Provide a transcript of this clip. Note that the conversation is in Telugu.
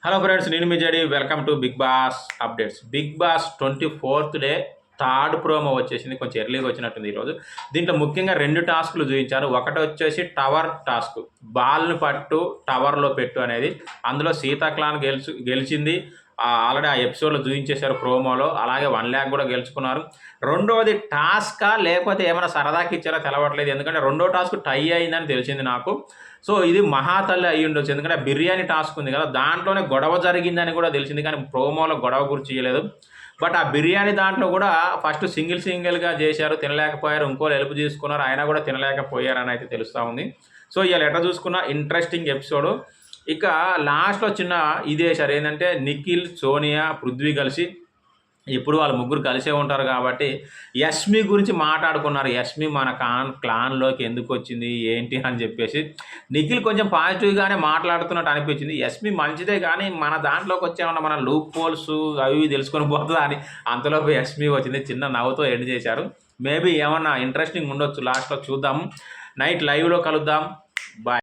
హలో ఫ్రెండ్స్, నేను మీ జడి. Welcome to Big Boss updates. Big Boss 24th day third promo వచ్చేసింది. కొంచెం ఎర్లీగా వచ్చినట్టుంది ఈరోజు. దీంట్లో ముఖ్యంగా 2 టాస్క్లు చూపించారు. ఒకటి వచ్చేసి టవర్ టాస్క్, బాల్ని పట్టు టవర్లో పెట్టు అనేది. అందులో సీతాక్లాన్ గెలిచింది. ఆల్రెడీ ఆ ఎపిసోడ్లో చూపించేశారు ప్రోమోలో. అలాగే 1 lakh కూడా గెలుచుకున్నారు. రెండవది టాస్కా లేకపోతే ఏమైనా సరదాకి ఇచ్చారో తెలవట్లేదు. ఎందుకంటే రెండో టాస్క్ టై అయిందని తెలిసింది నాకు. సో ఇది మహాతల్లి అయ్యి ఉండొచ్చు. ఎందుకంటే బిర్యానీ టాస్క్ ఉంది కదా, దాంట్లోనే గొడవ జరిగిందని కూడా తెలిసింది. కానీ ప్రోమోలో గొడవ గురించి చేయలేదు. బట్ ఆ బిర్యానీ దాంట్లో కూడా ఫస్ట్ సింగిల్గా చేశారు, తినలేకపోయారు. ఇంకోళ్ళు హెల్ప్ తీసుకున్నారు, అయినా కూడా తినలేకపోయారని అయితే తెలుస్తూ ఉంది. సో ఇవాళ ఎట్లా చూసుకున్న ఇంట్రెస్టింగ్ ఎపిసోడ్. ఇక లాస్ట్లో చిన్న ఇది వేశారు, ఏంటంటే నిఖిల్, సోనియా, పృథ్వీ కలిసి ఇప్పుడు వాళ్ళు ముగ్గురు కలిసే ఉంటారు కాబట్టి యష్మి గురించి మాట్లాడుకున్నారు. యష్మి మన క్లాన్లోకి ఎందుకు వచ్చింది ఏంటి అని చెప్పేసి నిఖిల్ కొంచెం పాజిటివ్గానే మాట్లాడుతున్నట్టు అనిపించింది. యష్మి మంచిదే, కానీ మన దాంట్లోకి వచ్చేమన్నా మన లూప్ హోల్స్ అవి తెలుసుకొని పోతుందా అని అంతలోపు యష్మి వచ్చింది. చిన్న నవ్వుతో ఎండ్ చేశారు. మేబీ ఏమన్నా ఇంట్రెస్టింగ్ ఉండొచ్చు లాస్ట్లో, చూద్దాం. నైట్ లైవ్లో కలుద్దాం. బాయ్.